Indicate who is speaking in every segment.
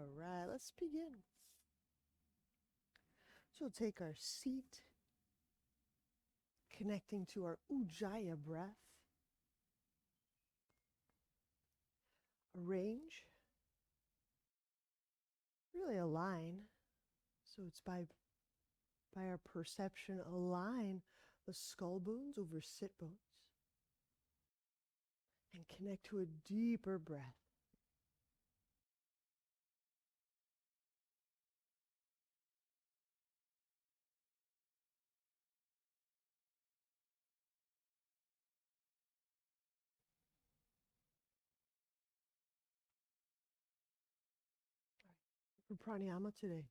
Speaker 1: All right, let's begin. So we'll take our seat, connecting to our Ujjayi breath. Arrange, really align. So it's by our perception, align the skull bones over sit bones and connect to a deeper breath. For pranayama today,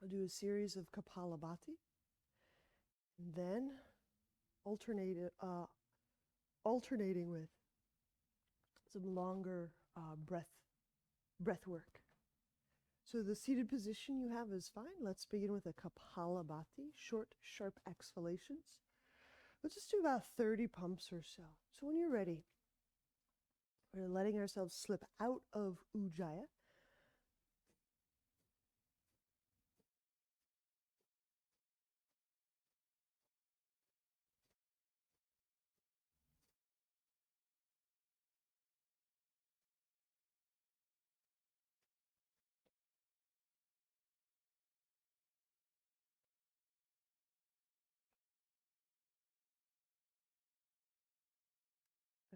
Speaker 1: I'll do a series of Kapalabhati, and then alternating with some longer breath work. So the seated position you have is fine. Let's begin with a Kapalabhati, short, sharp exhalations. Let's just do about 30 pumps or so. So when you're ready, we're letting ourselves slip out of Ujjayi.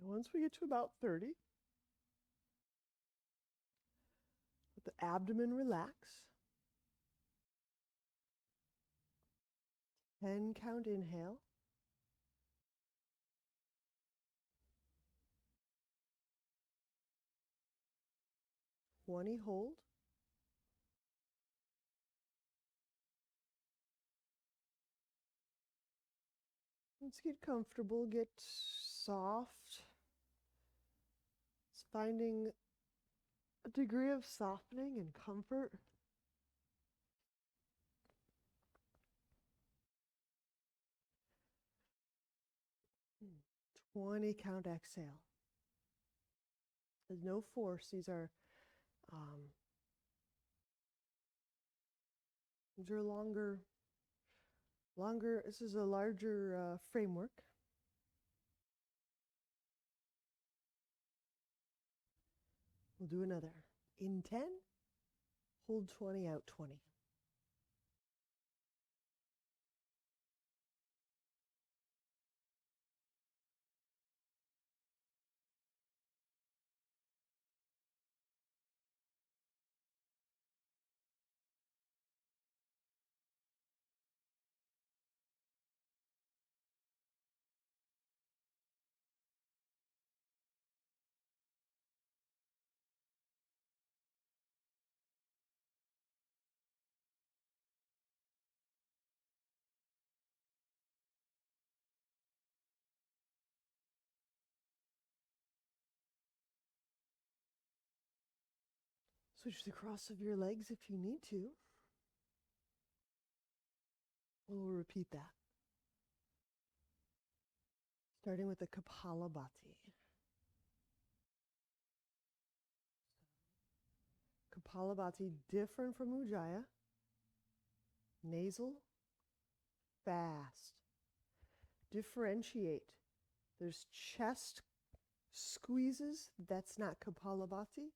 Speaker 1: And once we get to about 30, let the abdomen relax. 10 count inhale. 20 hold. Let's get comfortable, get soft. It's finding a degree of softening and comfort. Hmm. 20 count exhale. There's no force. These are longer, this is a larger framework. We'll do another. In 10, hold 20, out 20. Switch the cross of your legs if you need to. We'll repeat that. Starting with the Kapalabhati. Kapalabhati, different from Ujjayi. Nasal, fast. Differentiate. There's chest squeezes. That's not Kapalabhati.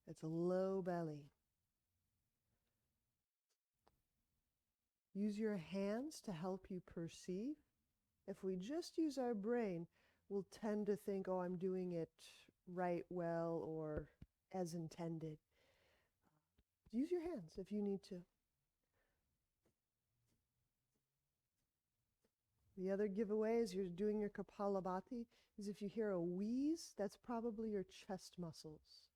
Speaker 1: That's a low belly. Use your hands to help you perceive. If we just use our brain, we'll tend to think, oh, I'm doing it right, well, or as intended. Use your hands if you need to. The other giveaway as you're doing your Kapalabhati is if you hear a wheeze, that's probably your chest muscles.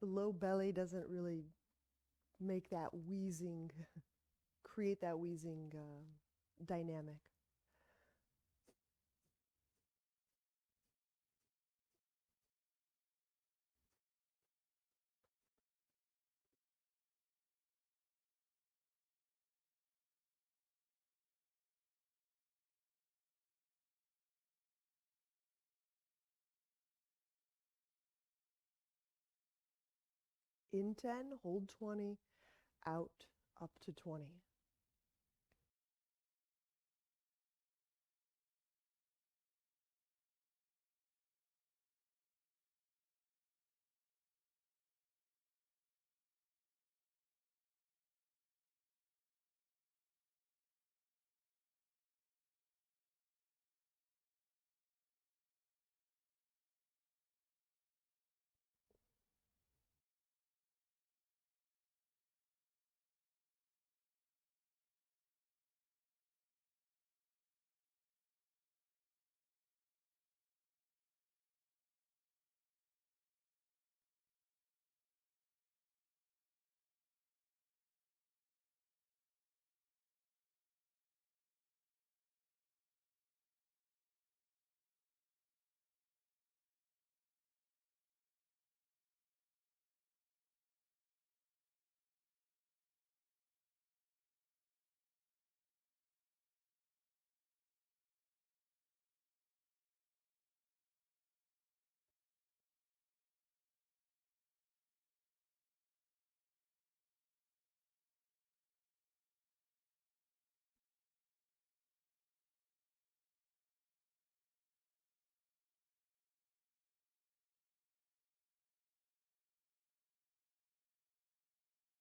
Speaker 1: The low belly doesn't really make that wheezing, create that wheezing dynamic. In 10, hold 20, out up to 20.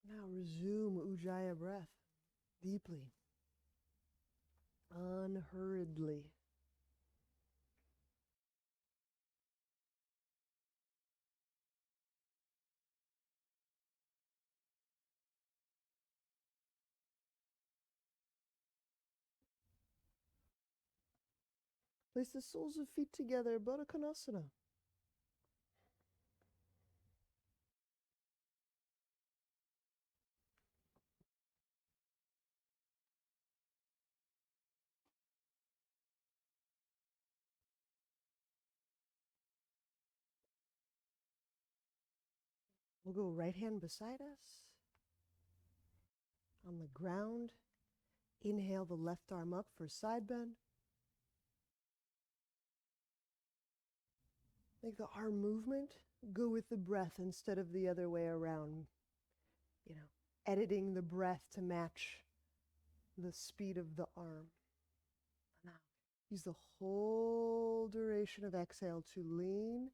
Speaker 1: Now resume Ujjayi breath deeply, unhurriedly. Place the soles of feet together, Baddha Konasana. We'll go right hand beside us. On the ground, inhale the left arm up for side bend. Make the arm movement go with the breath instead of the other way around. You know, editing the breath to match the speed of the arm. Now, use the whole duration of exhale to lean,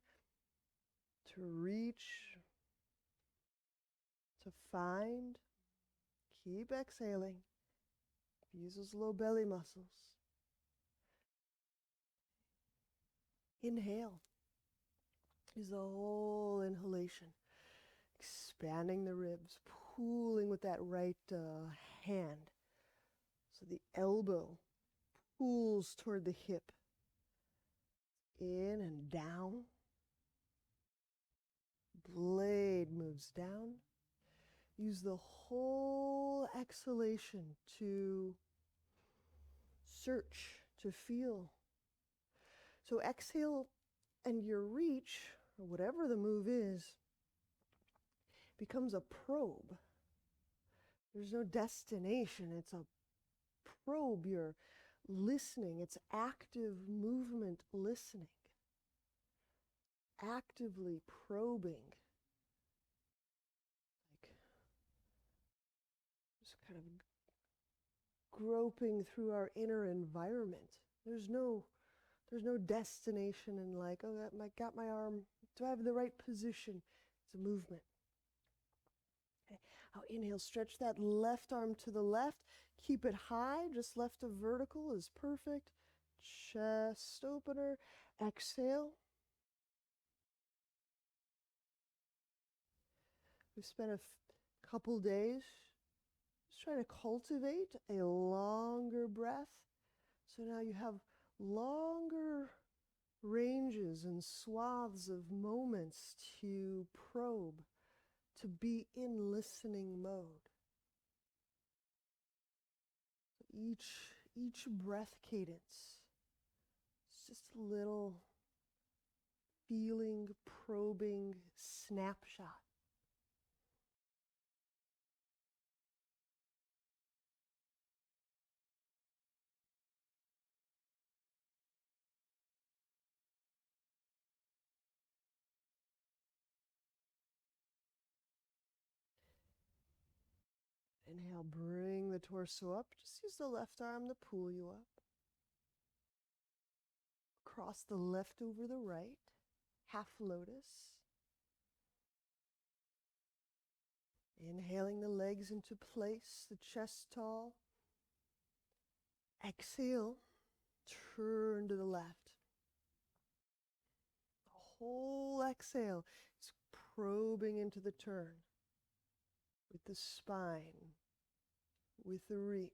Speaker 1: to reach, to find. Keep exhaling. Use those low belly muscles. Inhale. Use the whole inhalation. Expanding the ribs, pulling with that right hand. So the elbow pulls toward the hip. In and down. Blade moves down. Use the whole exhalation to search, to feel. So exhale and your reach, or whatever the move is, becomes a probe. There's no destination. It's a probe. You're listening. It's active movement listening. Actively probing. Like just kind of groping through our inner environment. There's no destination in like, oh, I got my arm. Do I have the right position? It's a movement. Okay. Now inhale, stretch that left arm to the left. Keep it high, just left of vertical is perfect. Chest opener. Exhale. We've spent a couple days just trying to cultivate a longer breath. So now you have longer ranges and swaths of moments to probe, to be in listening mode. Each breath cadence is just a little feeling, probing snapshot. Inhale, bring the torso up. Just use the left arm to pull you up. Cross the left over the right. Half lotus. Inhaling the legs into place, the chest tall. Exhale, turn to the left. The whole exhale is probing into the turn with the spine, with the reach.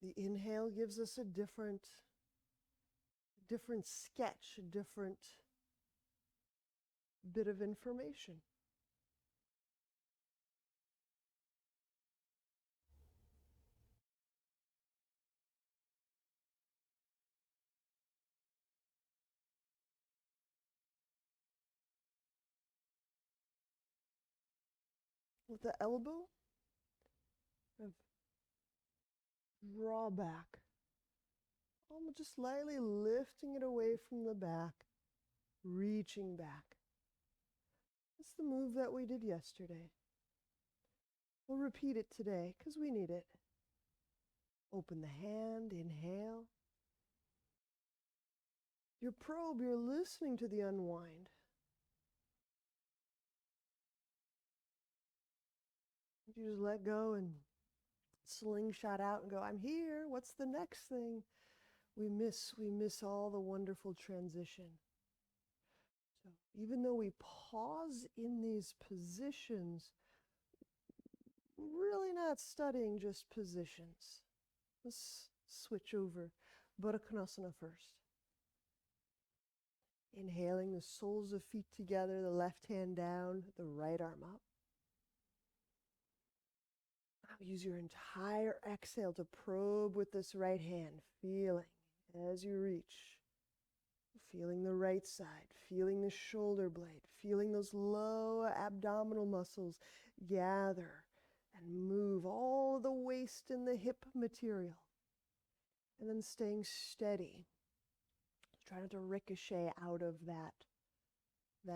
Speaker 1: The inhale gives us a different sketch, a different bit of information. With the elbow, draw back. Almost just lightly lifting it away from the back, reaching back. That's the move that we did yesterday. We'll repeat it today because we need it. Open the hand, inhale. Your probe, you're listening to the unwind. You just let go and slingshot out and go, I'm here. What's the next thing? We miss all the wonderful transition. So even though we pause in these positions, really not studying just positions. Let's switch over. Baddha Konasana first. Inhaling the soles of feet together, the left hand down, the right arm up. Now use your entire exhale to probe with this right hand, feeling as you reach. Feeling the right side, feeling the shoulder blade, feeling those low abdominal muscles gather and move all the waist and the hip material. And then staying steady. Try not to ricochet out of that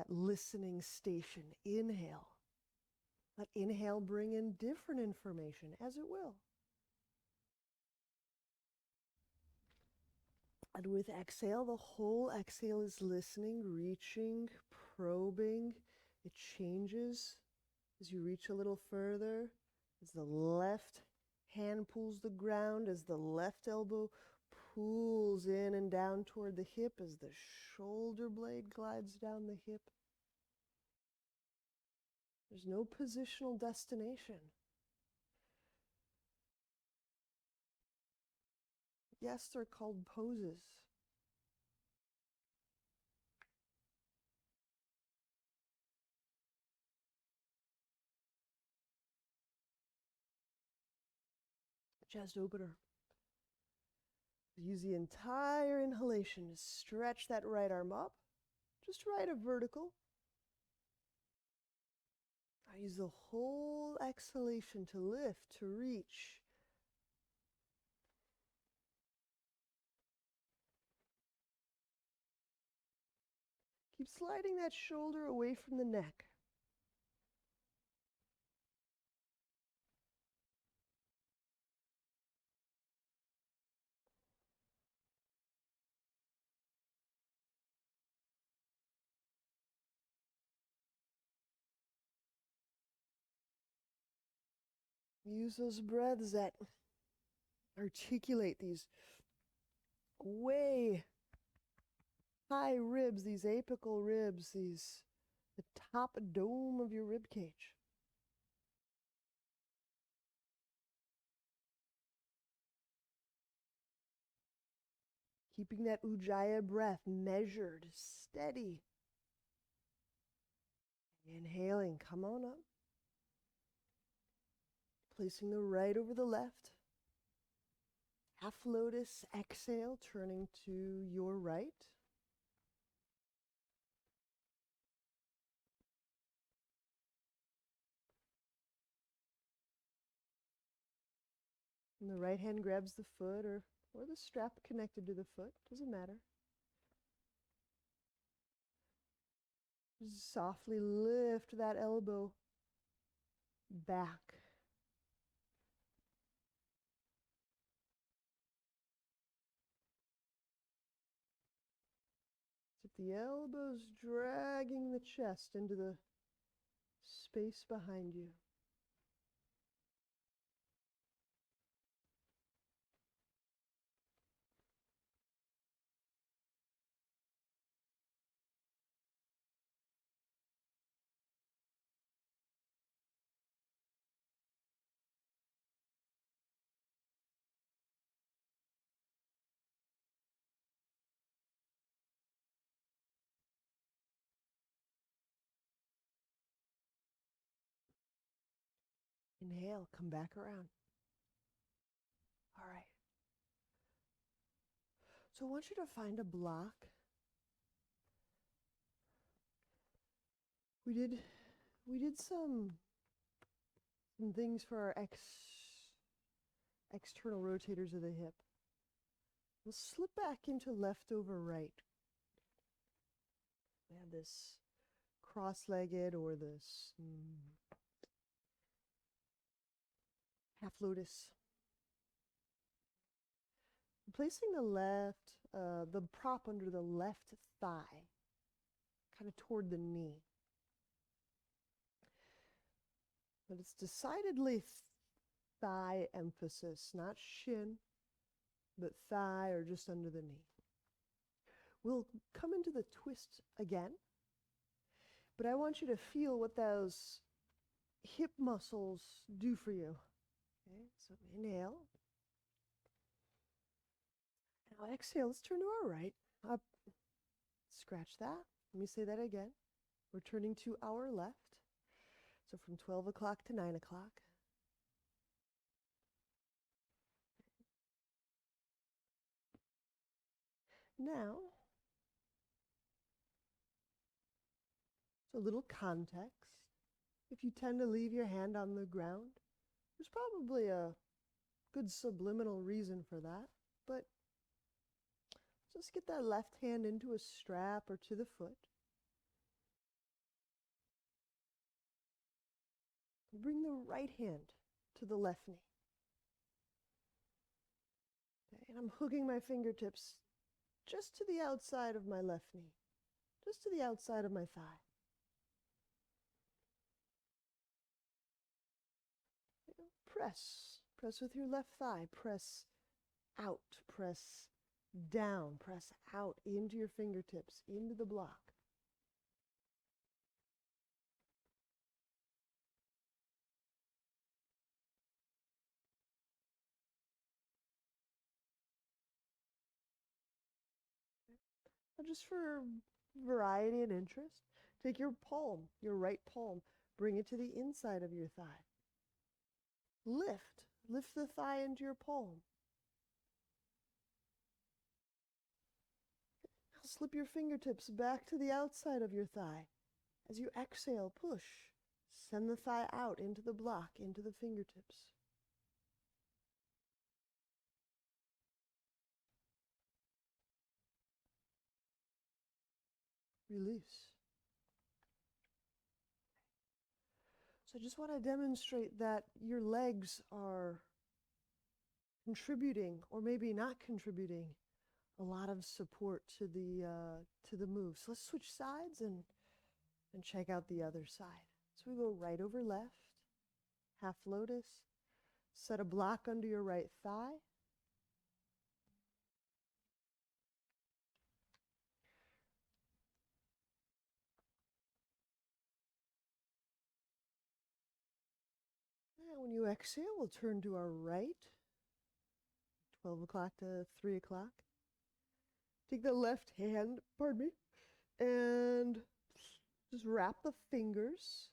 Speaker 1: listening station. Inhale. Let inhale bring in different information, as it will. And with exhale, the whole exhale is listening, reaching, probing. It changes as you reach a little further, as the left hand pulls the ground, as the left elbow pulls in and down toward the hip, as the shoulder blade glides down the hip. There's no positional destination. Yes, they're called poses. Chest opener. Use the entire inhalation to stretch that right arm up. Just right of vertical. I use the whole exhalation to lift, to reach. Keep sliding that shoulder away from the neck. Use those breaths that articulate these way high ribs, these apical ribs, the top dome of your rib cage. Keeping that Ujjayi breath measured, steady. Inhaling, come on up. Placing the right over the left. Half lotus, exhale, turning to your right. And the right hand grabs the foot or the strap connected to the foot, doesn't matter. Just softly lift that elbow back. If the elbow's dragging the chest into the space behind you. Inhale, come back around. All right. So I want you to find a block. We did some things for our external rotators of the hip. We'll slip back into leftover right. We have this cross-legged or this half lotus. Placing the prop under the left thigh, kind of toward the knee. But it's decidedly thigh emphasis, not shin, but thigh or just under the knee. We'll come into the twist again, but I want you to feel what those hip muscles do for you. Okay, so inhale. Now exhale, let's turn to our right. Up, scratch that. Let me say that again. We're turning to our left. So from 12 o'clock to 9 o'clock. Now, so a little context. If you tend to leave your hand on the ground, there's probably a good subliminal reason for that, but just get that left hand into a strap or to the foot. Bring the right hand to the left knee. Okay, and I'm hooking my fingertips just to the outside of my left knee, just to the outside of my thigh. Press with your left thigh, press out, press down, press out into your fingertips, into the block. Now just for variety and interest, take your palm, your right palm, bring it to the inside of your thigh. Lift the thigh into your palm. Now slip your fingertips back to the outside of your thigh. As you exhale, push. Send the thigh out into the block, into the fingertips. Release. So I just want to demonstrate that your legs are contributing, or maybe not contributing, a lot of support to the move. So let's switch sides and check out the other side. So we go right over left, half lotus, set a block under your right thigh. And when you exhale, we'll turn to our right, 12 o'clock to 3 o'clock. Take the left hand, pardon me, and just wrap the fingertips,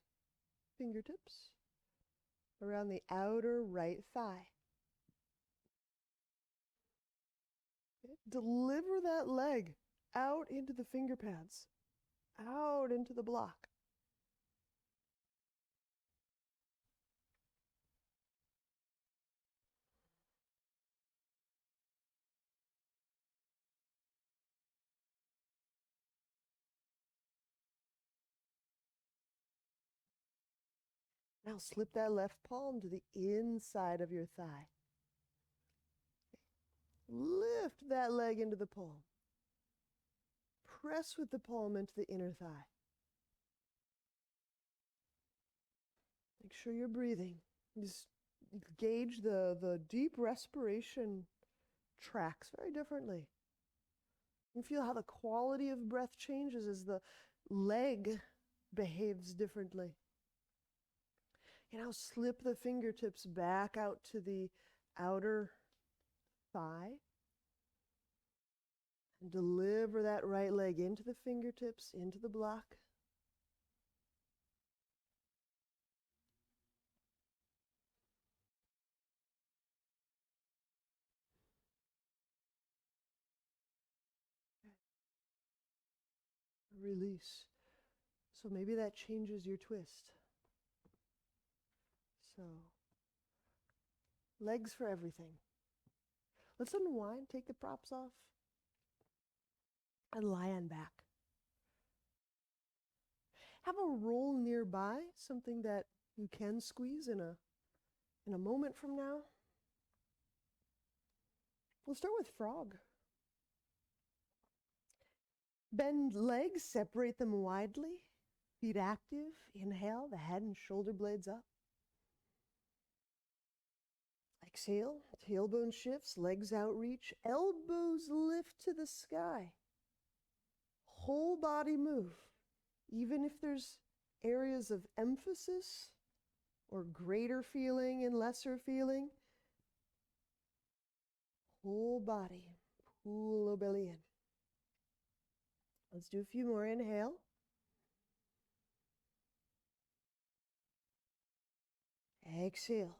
Speaker 1: around the outer right thigh. Okay. Deliver that leg out into the finger pads, out into the block. Now slip that left palm to the inside of your thigh. Lift that leg into the palm. Press with the palm into the inner thigh. Make sure you're breathing. Just gauge the deep respiration tracks very differently. You feel how the quality of breath changes as the leg behaves differently. And now slip the fingertips back out to the outer thigh. And deliver that right leg into the fingertips, into the block. Release. So maybe that changes your twist. So, legs for everything. Let's unwind, take the props off, and lie on back. Have a roll nearby, something that you can squeeze in a moment from now. We'll start with frog. Bend legs, separate them widely. Feet active. Inhale, the head and shoulder blades up. Exhale, tailbone shifts, legs outreach, elbows lift to the sky. Whole body move. Even if there's areas of emphasis or greater feeling and lesser feeling, whole body, pull the belly in. Let's do a few more. Inhale. Exhale.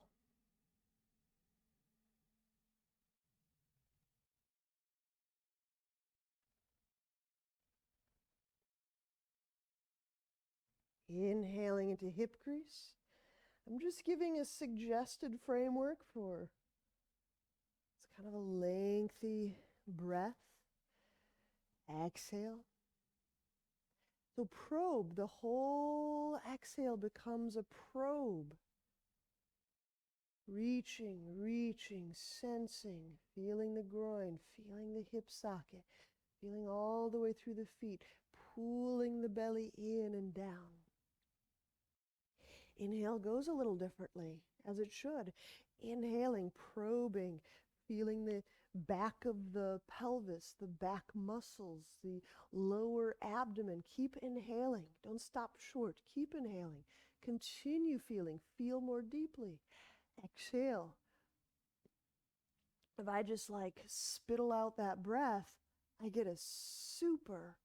Speaker 1: Inhaling into hip crease. I'm just giving a suggested framework for it's kind of a lengthy breath. Exhale. So probe, the whole exhale becomes a probe. Reaching, reaching, sensing, feeling the groin, feeling the hip socket, feeling all the way through the feet, pulling the belly in and down. Inhale goes a little differently, as it should. Inhaling, probing, feeling the back of the pelvis, the back muscles, the lower abdomen. Keep inhaling. Don't stop short. Keep inhaling. Continue feeling. Feel more deeply. Exhale. If I just like spittle out that breath, I get a super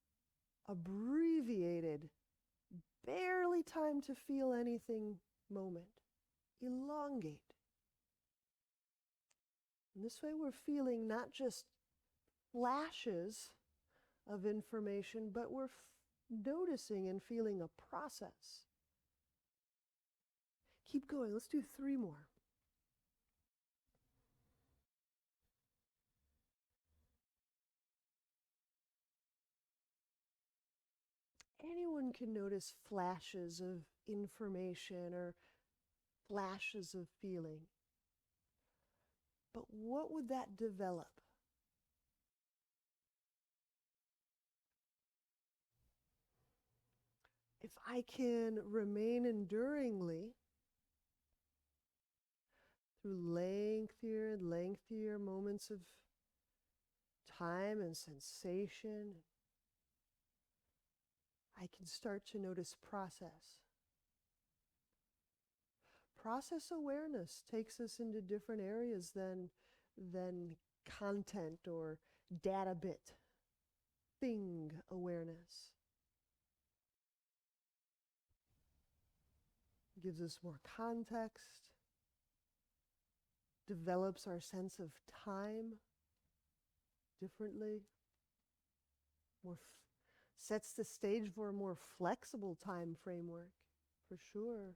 Speaker 1: abbreviated, barely time to feel anything moment. Elongate. And this way we're feeling not just flashes of information, but we're noticing and feeling a process. Keep going. Let's do 3 more. Anyone can notice flashes of information or flashes of feeling. But what would that develop? If I can remain enduringly through lengthier and lengthier moments of time and sensation, I can start to notice process. Process awareness takes us into different areas than content or data bit. Thing awareness gives us more context, develops our sense of time differently, sets the stage for a more flexible time framework, for sure.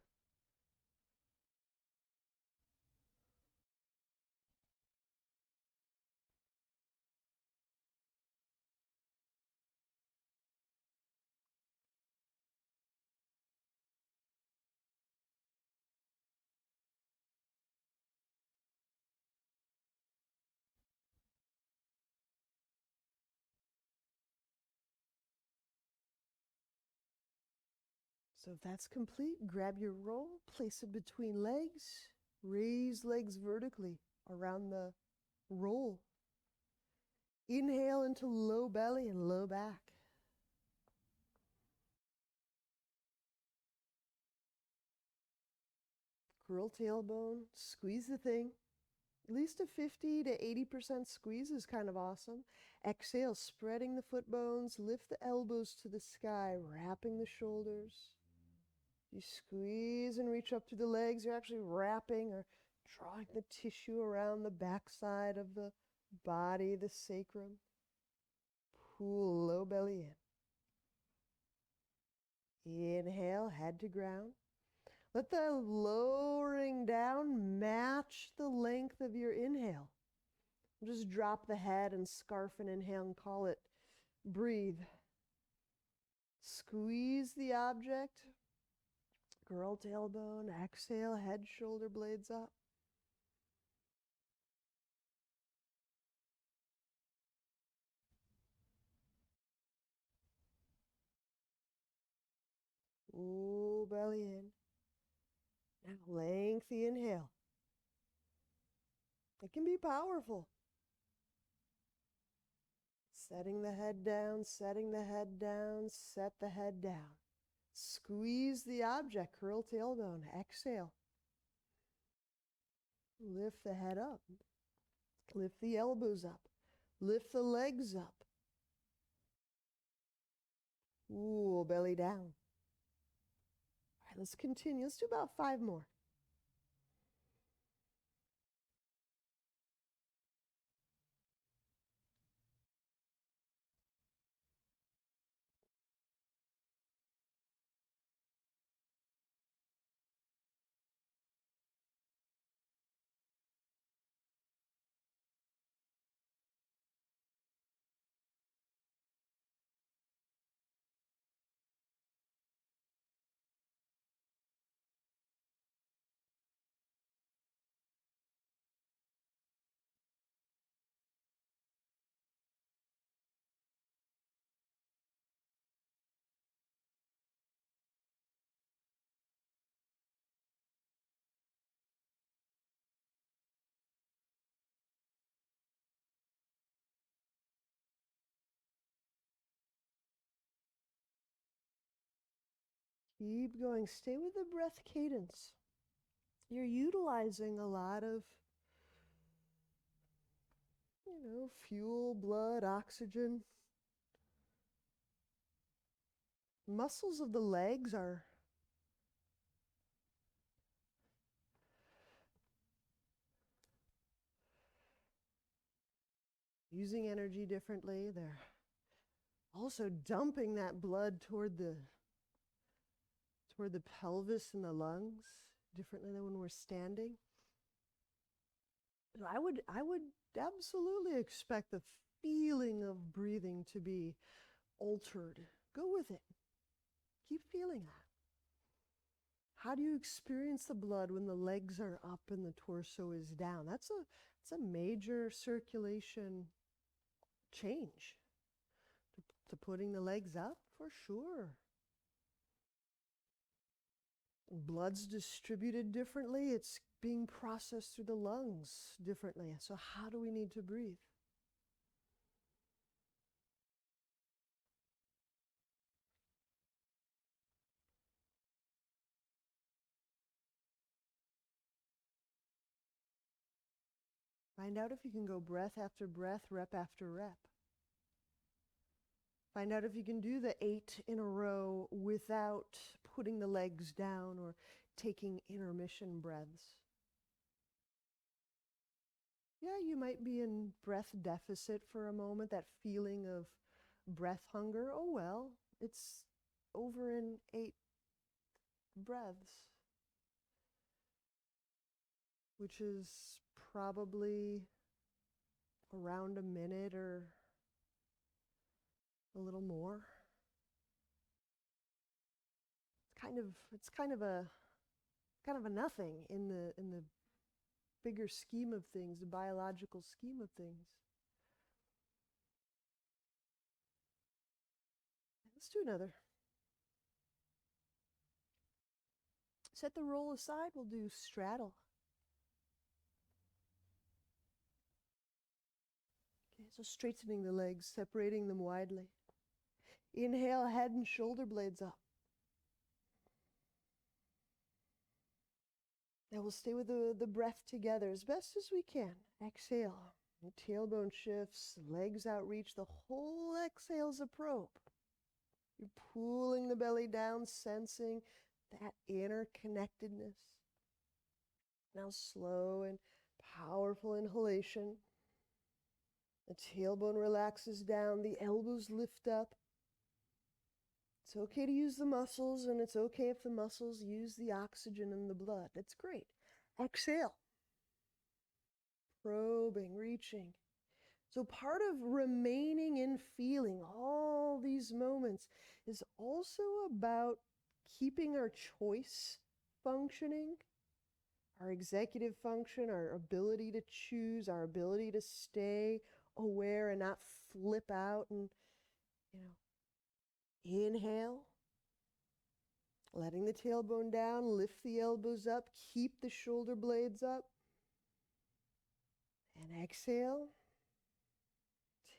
Speaker 1: So if that's complete, grab your roll, place it between legs, raise legs vertically around the roll. Inhale into low belly and low back. Curl tailbone, squeeze the thing. At least a 50 to 80% squeeze is kind of awesome. Exhale, spreading the foot bones, lift the elbows to the sky, wrapping the shoulders. You squeeze and reach up through the legs. You're actually wrapping or drawing the tissue around the backside of the body, the sacrum. Pull low belly in. Inhale, head to ground. Let the lowering down match the length of your inhale. Just drop the head and scarf an inhale and call it breathe. Squeeze the object. Curl tailbone. Exhale, head, shoulder blades up. Ooh, belly in. Now lengthy inhale. It can be powerful. Setting the head down, setting the head down, set the head down. Squeeze the object, curl tailbone, exhale. Lift the head up. Lift the elbows up. Lift the legs up. Ooh, belly down. All right, let's continue. Let's do about 5 more. Keep going. Stay with the breath cadence. You're utilizing a lot of, fuel, blood, oxygen. Muscles of the legs are using energy differently. They're also dumping that blood toward the pelvis and the lungs differently than when we're standing. So I would absolutely expect the feeling of breathing to be altered. Go with it. Keep feeling that. How do you experience the blood when the legs are up and the torso is down? That's a major circulation change. To putting the legs up, for sure. Blood's distributed differently. It's being processed through the lungs differently. So how do we need to breathe? Find out if you can go breath after breath, rep after rep. Find out if you can do the 8 in a row without putting the legs down or taking intermission breaths. Yeah, you might be in breath deficit for a moment, that feeling of breath hunger. Oh well, it's over in 8 breaths, which is probably around a minute or a little more. It's kind of a nothing in the bigger scheme of things, the biological scheme of things. Let's do another. set the roll aside. We'll do straddle. Okay, so straightening the legs, separating them widely. Inhale, head and shoulder blades up. Now we'll stay with the breath together as best as we can. Exhale. The tailbone shifts, legs out reach. The whole exhale is a probe. You're pulling the belly down, sensing that inner connectedness. Now slow and powerful inhalation. The tailbone relaxes down, the elbows lift up. It's okay to use the muscles, and it's okay if the muscles use the oxygen and the blood. That's great. Exhale. Probing, reaching. So part of remaining in feeling all these moments is also about keeping our choice functioning, our executive function, our ability to choose, our ability to stay aware and not flip out and, inhale, letting the tailbone down, lift the elbows up, keep the shoulder blades up, and exhale.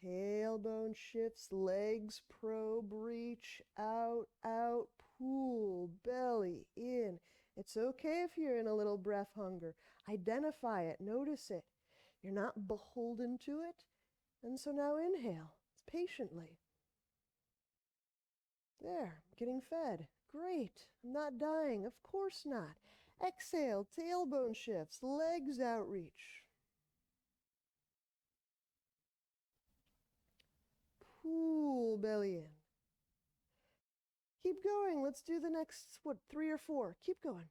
Speaker 1: Tailbone shifts, legs probe, reach, out, out, pull, belly in. It's okay if you're in a little breath hunger. Identify it, notice it. You're not beholden to it. And so now inhale, patiently. There, getting fed. Great, I'm not dying, of course not. Exhale, tailbone shifts, legs out reach. Pull belly in. Keep going. Let's do the next, 3 or 4. Keep going.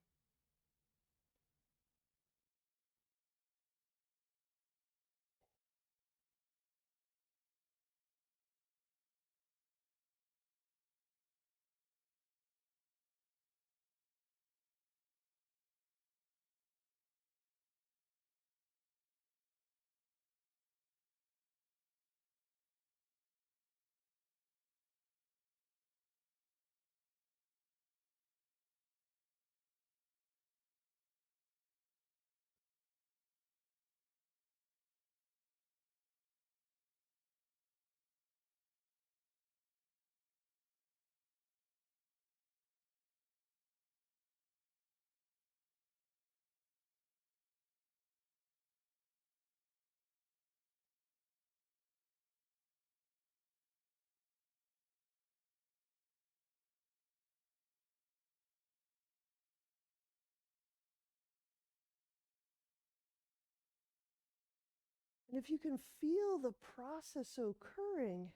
Speaker 1: And if you can feel the process occurring,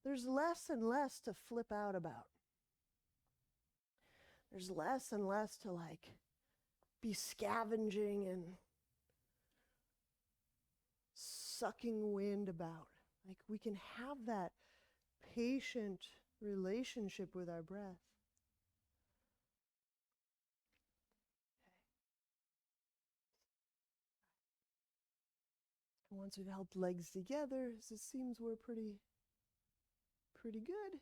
Speaker 1: there's less and less to flip out about. There's less and less to be scavenging and sucking wind about. We can have that patient relationship with our breath. And once we've helped legs together, it seems we're pretty good.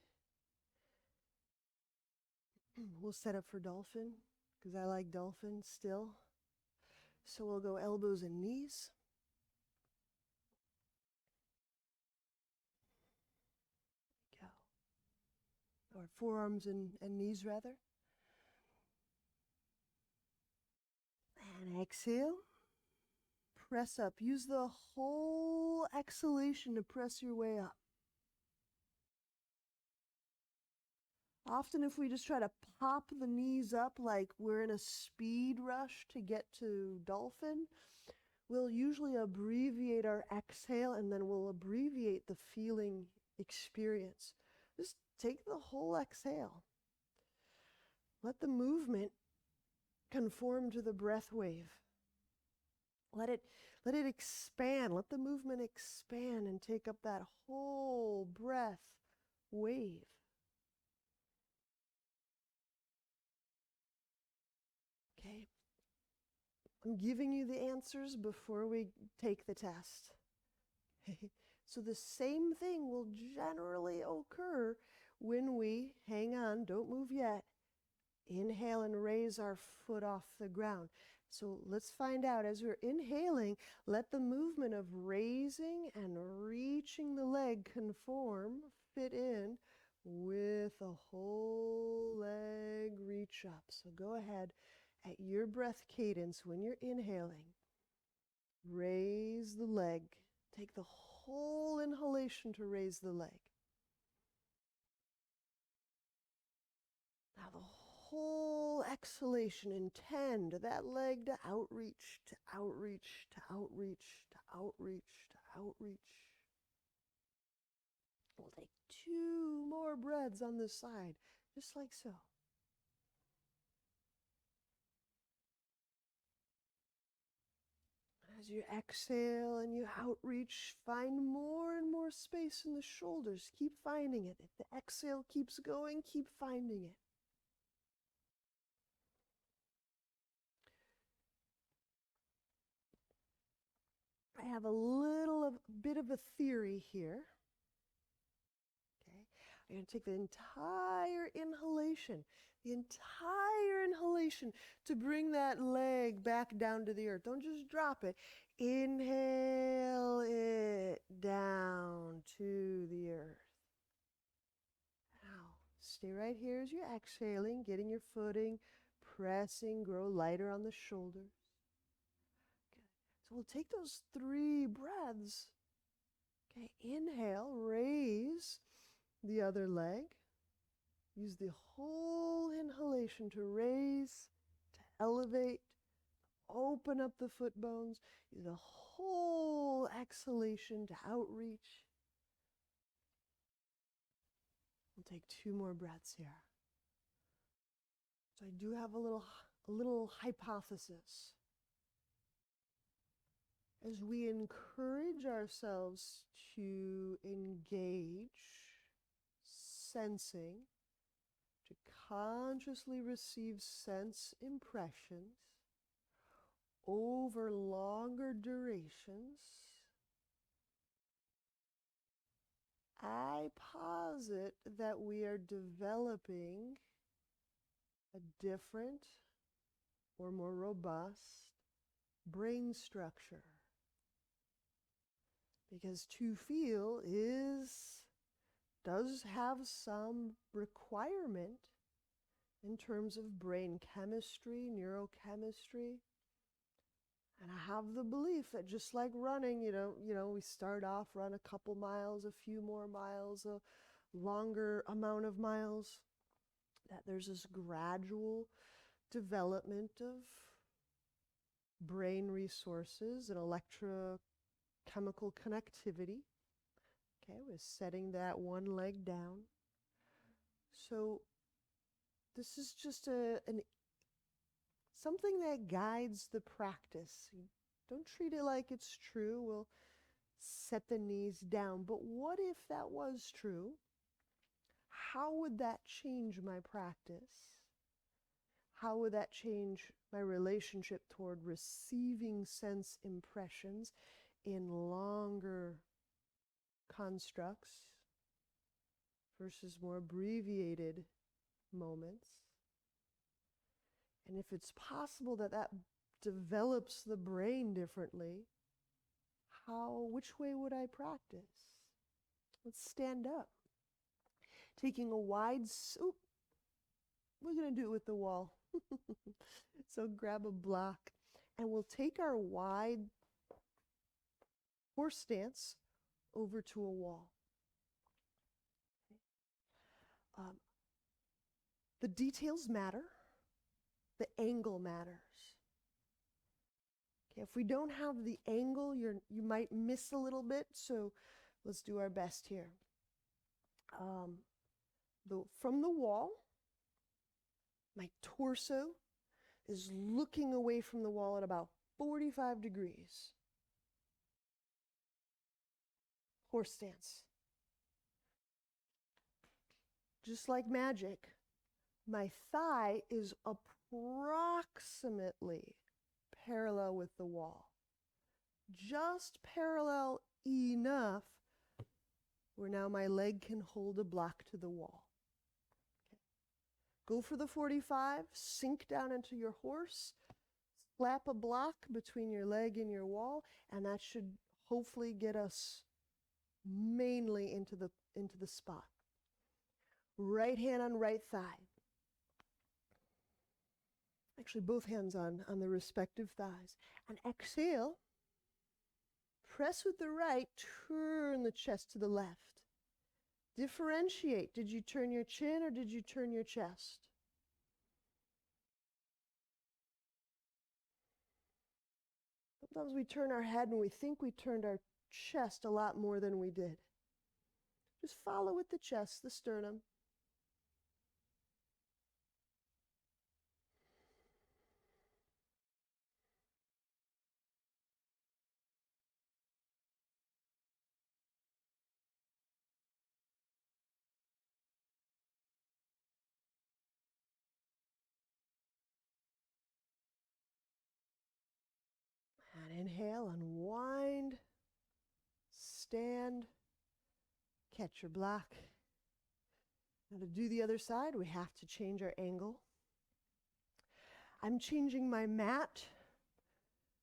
Speaker 1: We'll set up for dolphin, because I like dolphin still. So we'll go elbows and knees. Go. Or forearms and knees, rather. And exhale. Press up. Use the whole exhalation to press your way up. Often if we just try to pop the knees up like we're in a speed rush to get to dolphin, we'll usually abbreviate our exhale and then we'll abbreviate the feeling experience. Just take the whole exhale. Let the movement conform to the breath wave. Let it expand. Let the movement expand and take up that whole breath wave. Okay. I'm giving you the answers before we take the test. So the same thing will generally occur when we, hang on, don't move yet, Inhale and raise our foot off the ground. So let's find out, as we're inhaling, let the movement of raising and reaching the leg conform, fit in with the whole leg reach up. So go ahead at your breath cadence when you're inhaling. Raise the leg. Take the whole inhalation to raise the leg. Now the whole exhalation, intend that leg to outreach, to outreach, to outreach, to outreach, to outreach. We'll take 2 more breaths on this side, just like so. As you exhale and you outreach, find more and more space in the shoulders. Keep finding it. If the exhale keeps going, keep finding it. I have a bit of a theory here. Okay, I'm going to take the entire inhalation to bring that leg back down to the earth. Don't just drop it. Inhale it down to the earth. Now, stay right here as you're exhaling, getting your footing, pressing, grow lighter on the shoulders. So we'll take those 3 breaths. Okay, inhale, raise the other leg. Use the whole inhalation to raise, to elevate, open up the foot bones. Use the whole exhalation to outreach. We'll take 2 more breaths here. So I do have a little hypothesis. As we encourage ourselves to engage, sensing, to consciously receive sense impressions over longer durations, I posit that we are developing a different or more robust brain structure. Because to feel does have some requirement in terms of brain chemistry, neurochemistry. And I have the belief that just like running, we start off, run a couple miles, a few more miles, a longer amount of miles, that there's this gradual development of brain resources and electrochemical connectivity. Okay, we're setting that one leg down. So this is just something that guides the practice. Don't treat it like it's true. We'll set the knees down. But what if that was true? How would that change my practice? How would that change my relationship toward receiving sense impressions in longer constructs versus more abbreviated moments? And if it's possible that develops the brain differently, which way would I practice? Let's stand up. Taking a wide, we're going to do it with the wall. So grab a block and we'll take our wide horse stance over to a wall. The details matter. The angle matters. Okay, if we don't have the angle, you might miss a little bit, so let's do our best here. From the wall, my torso is looking away from the wall at about 45 degrees. Horse stance. Just like magic, my thigh is approximately parallel with the wall. Just parallel enough where now my leg can hold a block to the wall. Okay. Go for the 45, sink down into your horse, slap a block between your leg and your wall, and that should hopefully get us mainly into the spot. Right hand on right thigh. Actually, both hands on the respective thighs. And exhale. Press with the right, turn the chest to the left. Differentiate. Did you turn your chin or did you turn your chest? Sometimes we turn our head and we think we turned our chest a lot more than we did. Just follow with the chest, the sternum. And inhale, unwind, stand, catch your block. Now to do the other side, we have to change our angle. I'm changing my mat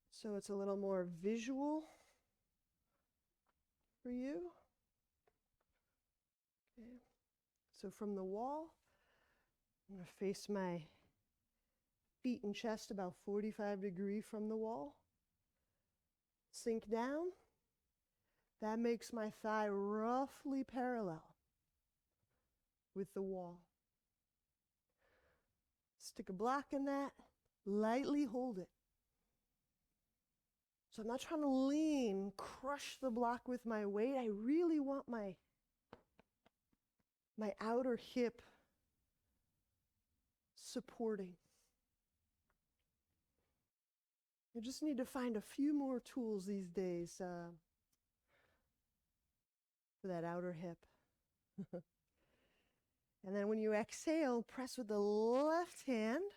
Speaker 1: so it's a little more visual for you. Okay. So from the wall, I'm going to face my feet and chest about 45 degrees from the wall. Sink down. That makes my thigh roughly parallel with the wall. Stick a block in that, lightly hold it. So I'm not trying to lean, crush the block with my weight. I really want my outer hip supporting. You just need to find a few more tools these days for that outer hip. And then when you exhale, press with the left hand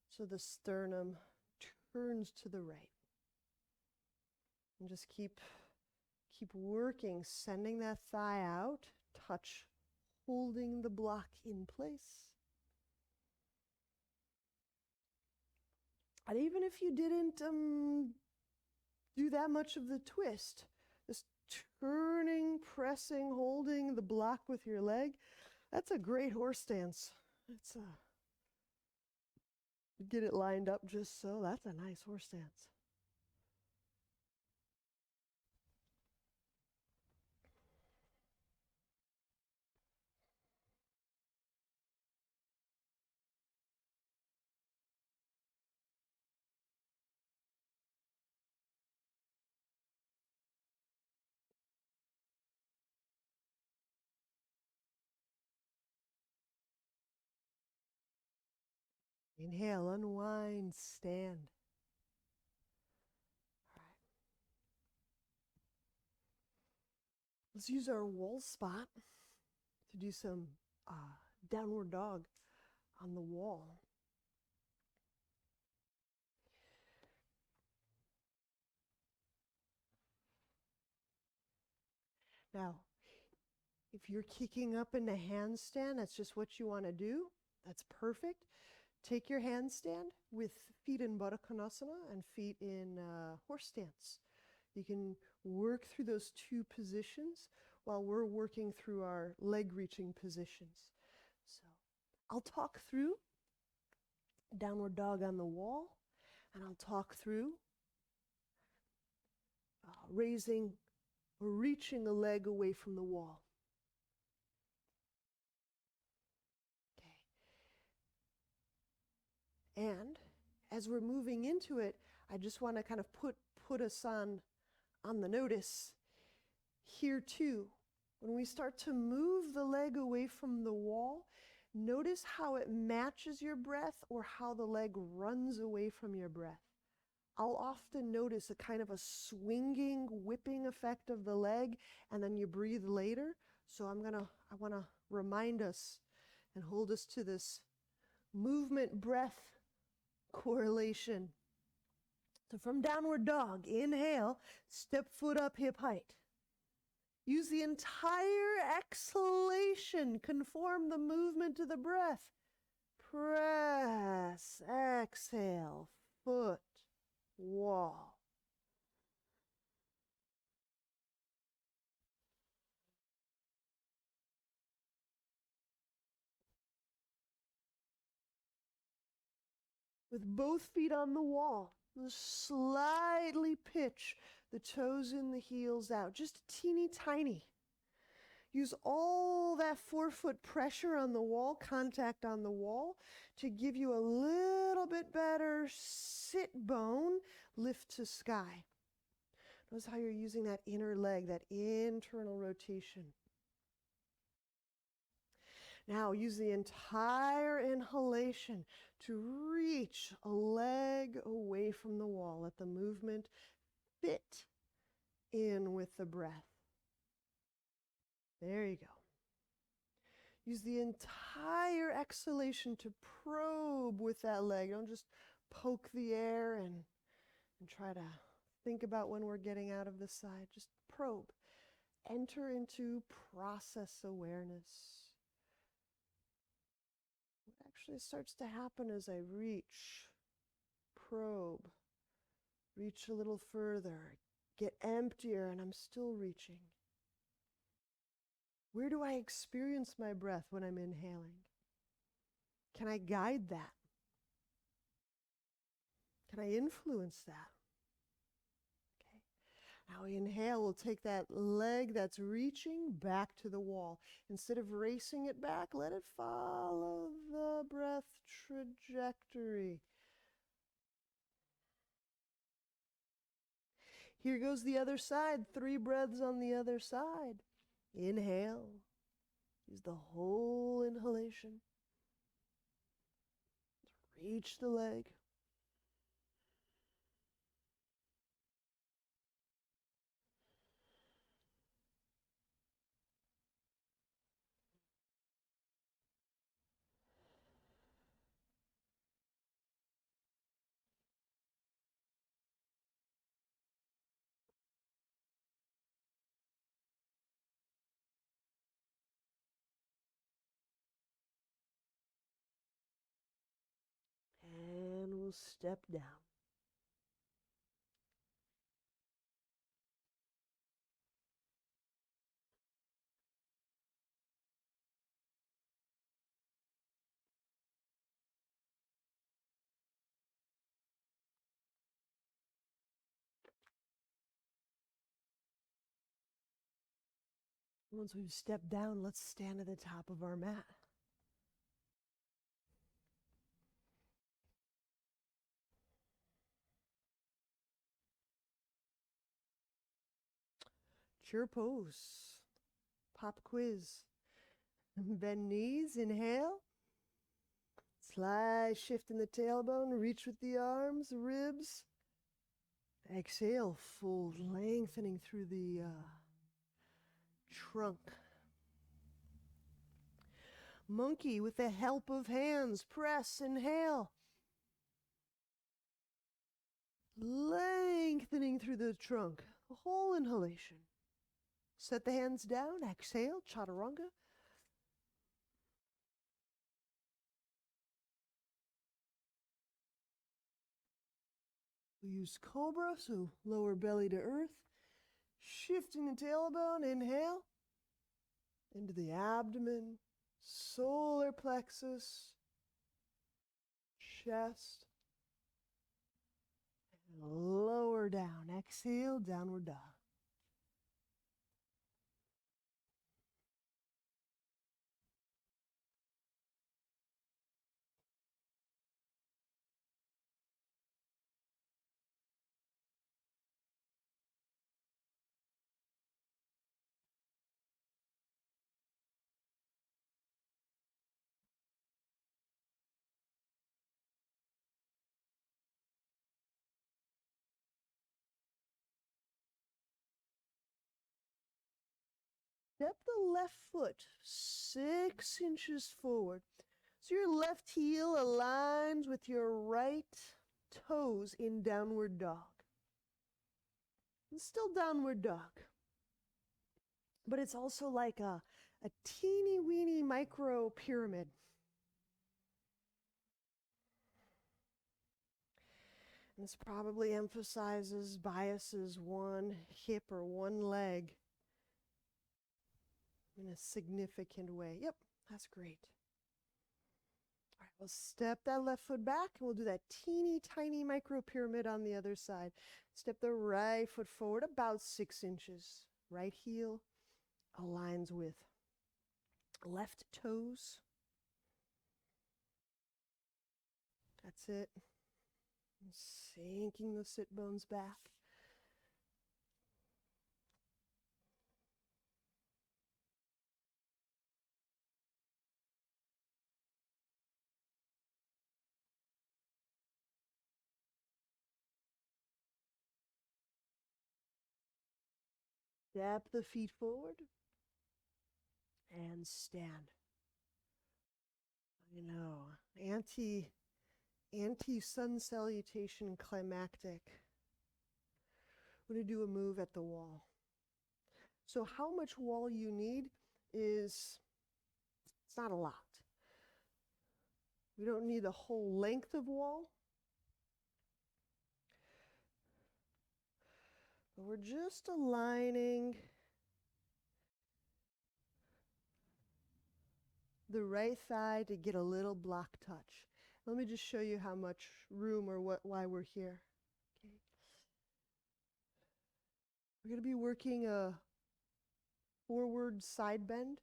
Speaker 1: so the sternum turns to the right. And just keep working, sending that thigh out, touch, holding the block in place. And even if you didn't do that much of the twist, just turning, pressing, holding the block with your leg, that's a great horse stance. Get it lined up just so. That's a nice horse stance. Inhale, unwind, stand. All right. Let's use our wall spot to do some downward dog on the wall. Now, if you're kicking up in the handstand, that's just what you want to do. That's perfect. Take your handstand with feet in Baddha Konasana and feet in horse stance. You can work through those two positions while we're working through our leg reaching positions. So I'll talk through downward dog on the wall, and I'll talk through raising or reaching a leg away from the wall. And as we're moving into it, I just want to kind of put us on the notice here too. When we start to move the leg away from the wall, notice how it matches your breath or how the leg runs away from your breath. I'll often notice a kind of a swinging, whipping effect of the leg, and then you breathe later. So I want to remind us and hold us to this movement breath correlation. So from downward dog, inhale, step foot up, hip height. Use the entire exhalation, conform the movement to the breath. Press. Exhale. Foot. Wall. With both feet on the wall, slightly pitch the toes in the heels out, just teeny tiny. Use all that forefoot pressure on the wall, contact on the wall, to give you a little bit better sit bone lift to sky. Notice how you're using that inner leg, that internal rotation. Now use the entire inhalation to reach a leg away from the wall. Let the movement fit in with the breath. There you go. Use the entire exhalation to probe with that leg. Don't just poke the air and try to think about when we're getting out of the side. Just probe. Enter into process awareness. What actually starts to happen as I reach, probe, reach a little further, get emptier, and I'm still reaching. Where do I experience my breath when I'm inhaling? Can I guide that? Can I influence that? Okay. Now inhale, we'll take that leg that's reaching back to the wall. Instead of racing it back, let it follow the breath trajectory. Here goes the other side. 3 breaths on the other side. Inhale. Use the whole inhalation. Reach the leg. And we'll step down. Once we've stepped down, let's stand at the top of our mat. Chair pose. Pop quiz. Bend knees, inhale. Slight shift in the tailbone, reach with the arms, ribs. Exhale, fold, lengthening through the trunk. Monkey with the help of hands, press, inhale. Lengthening through the trunk, the whole inhalation. Set the hands down, exhale, chaturanga. We use cobra, so lower belly to earth. Shifting the tailbone, inhale. Into the abdomen, solar plexus, chest. And lower down, exhale, downward dog. Step the left foot 6 inches forward. So your left heel aligns with your right toes in downward dog. And still downward dog. But it's also like a teeny weeny micro pyramid. This probably emphasizes, biases one hip or one leg in a significant way. Yep, that's great. All right, we'll step that left foot back and we'll do that teeny tiny micro pyramid on the other side. Step the right foot forward about 6 inches. Right heel aligns with left toes. That's it. Sinking the sit bones back. Step the feet forward and stand. I know, anti-sun salutation climactic. We're going to do a move at the wall. So how much wall you need is, it's not a lot. We don't need the whole length of wall. But we're just aligning the right thigh to get a little block touch. Let me just show you how much room or why we're here. Okay. We're going to be working a forward side bend.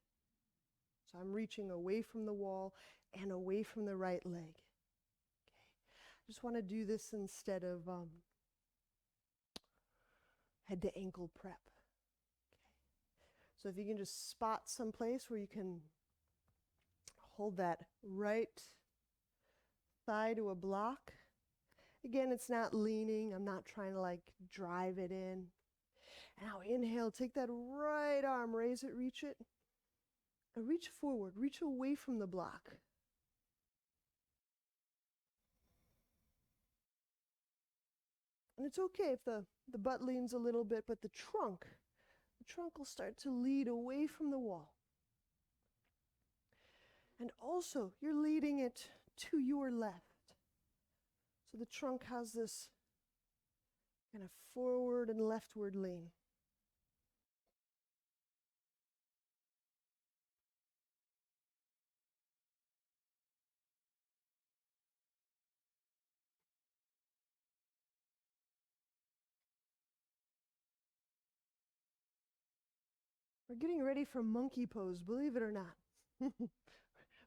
Speaker 1: So I'm reaching away from the wall and away from the right leg. Okay. I just want to do this instead of head to ankle prep. Okay. So if you can just spot some place where you can hold that right thigh to a block. Again, it's not leaning. I'm not trying to like drive it in. And now inhale, take that right arm, raise it, reach it. And reach forward, reach away from the block. And it's okay if the butt leans a little bit, but the trunk will start to lead away from the wall. And also, you're leading it to your left. So the trunk has this kind of forward and leftward lean. We're getting ready for monkey pose, believe it or not.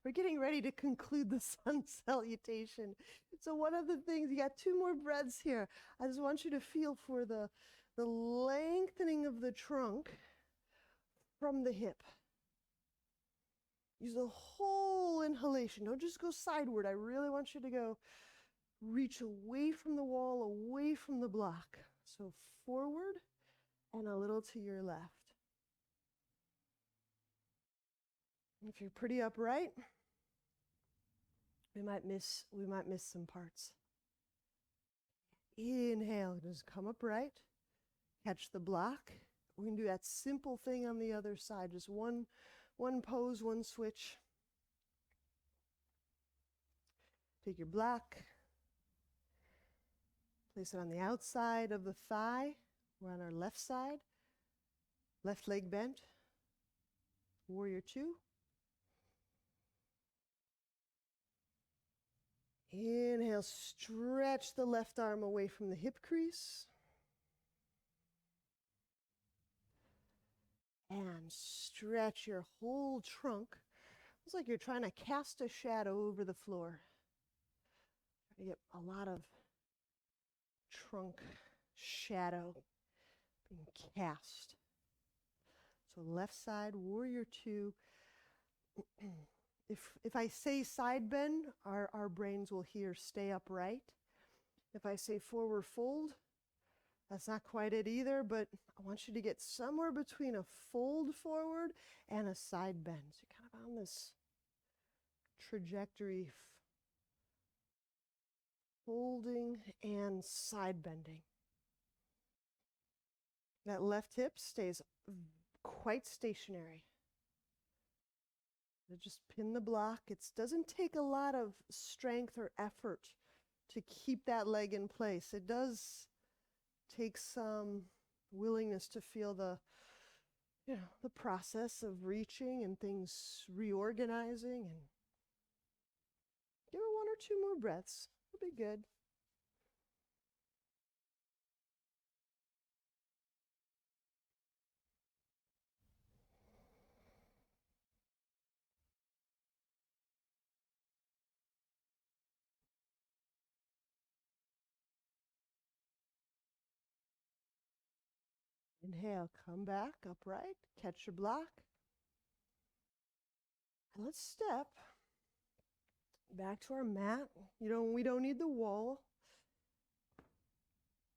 Speaker 1: We're getting ready to conclude the sun salutation. So one of the things, you got 2 more breaths here. I just want you to feel for the lengthening of the trunk from the hip. Use the whole inhalation. Don't just go sideward. I really want you to go reach away from the wall, away from the block. So forward and a little to your left. If you're pretty upright, we might miss some parts. Inhale, just come upright, catch the block. We can do that simple thing on the other side, just one pose, one switch. Take your block, place it on the outside of the thigh. We're on our left side, left leg bent, warrior 2. Inhale, stretch the left arm away from the hip crease. And stretch your whole trunk. It's like you're trying to cast a shadow over the floor. Try to get a lot of trunk shadow being cast. So left side, warrior 2. If I say side bend, our brains will hear stay upright. If I say forward fold, that's not quite it either, but I want you to get somewhere between a fold forward and a side bend. So you're kind of on this trajectory, folding and side bending. That left hip stays quite stationary. Just pin the block. It doesn't take a lot of strength or effort to keep that leg in place. It does take some willingness to feel the process of reaching and things reorganizing, and give it 1 or 2 more breaths. It'll be good. Inhale, come back upright, catch your block. And let's step back to our mat. We don't need the wall.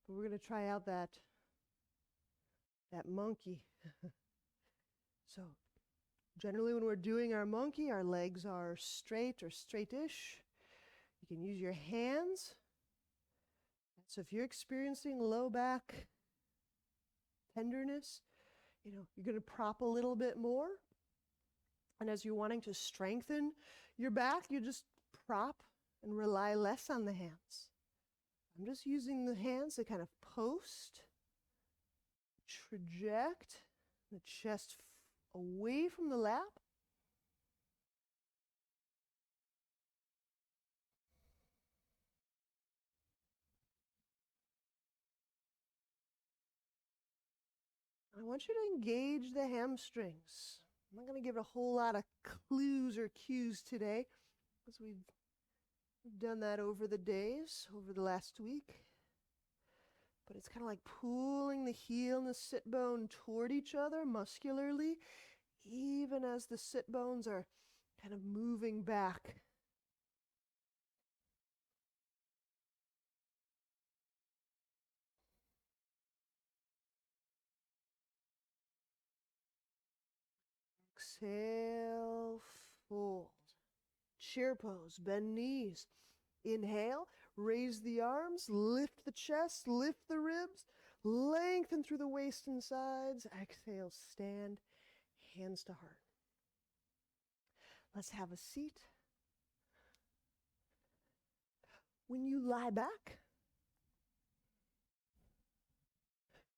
Speaker 1: But we're going to try out that monkey. So generally when we're doing our monkey, our legs are straight or straightish. You can use your hands. So if you're experiencing low back tenderness, you're going to prop a little bit more. And as you're wanting to strengthen your back, you just prop and rely less on the hands. I'm just using the hands to kind of post, traject the chest away from the lap. I want you to engage the hamstrings. I'm not going to give a whole lot of clues or cues today, because we've done that over the days, over the last week. But it's kind of like pulling the heel and the sit bone toward each other muscularly, even as the sit bones are kind of moving back. Exhale, fold. Chair pose, bend knees. Inhale, raise the arms, lift the chest, lift the ribs, lengthen through the waist and sides. Exhale, stand, hands to heart. Let's have a seat. When you lie back,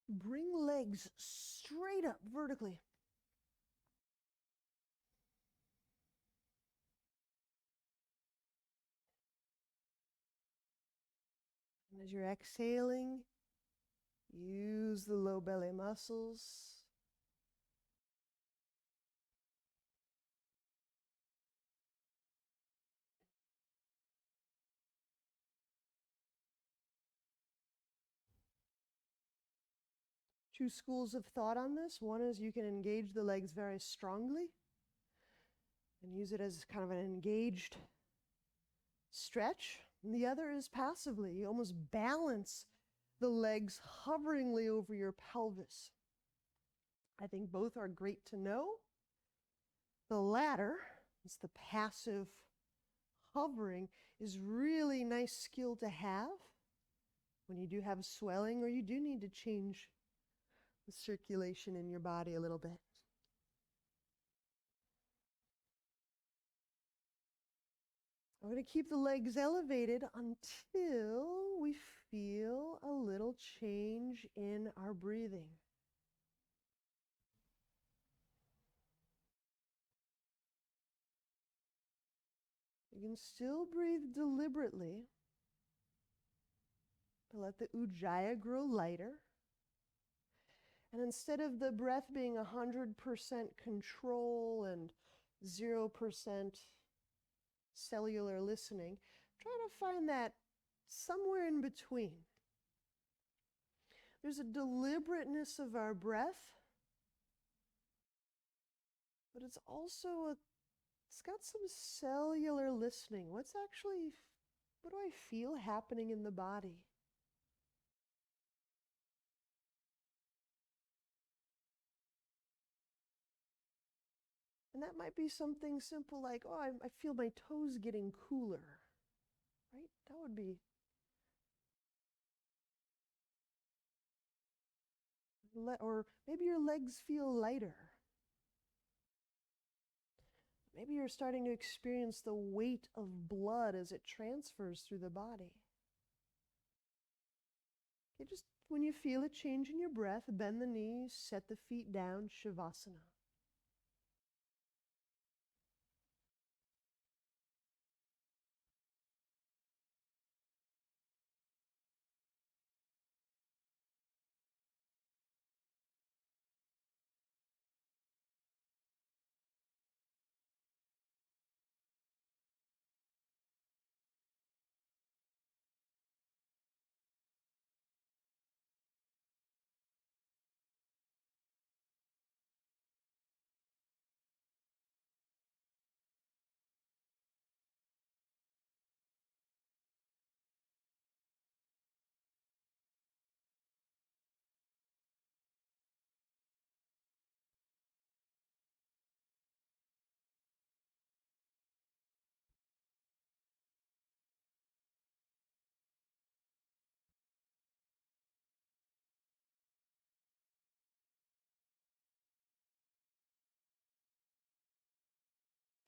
Speaker 1: bring legs straight up vertically. And as you're exhaling, use the low belly muscles. Two schools of thought on this. One is you can engage the legs very strongly and use it as kind of an engaged stretch. And the other is passively. You almost balance the legs hoveringly over your pelvis. I think both are great to know. The latter, it's the passive hovering, is really nice skill to have when you do have swelling or you do need to change the circulation in your body a little bit. I'm going to keep the legs elevated until we feel a little change in our breathing. You can still breathe deliberately, but let the ujjayi grow lighter. And instead of the breath being 100% control and 0% cellular listening, try to find that somewhere in between. There's a deliberateness of our breath, but it's got some cellular listening. What do I feel happening in the body? And that might be something simple like, I feel my toes getting cooler, right? That would be. Or maybe your legs feel lighter. Maybe you're starting to experience the weight of blood as it transfers through the body. Okay, just when you feel a change in your breath, bend the knees, set the feet down, Shavasana.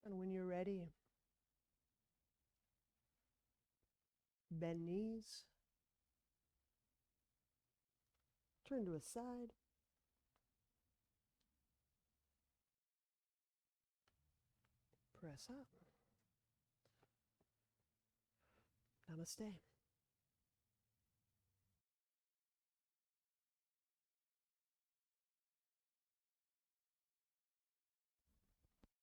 Speaker 1: And when you're ready, bend knees, turn to a side, press up. Namaste.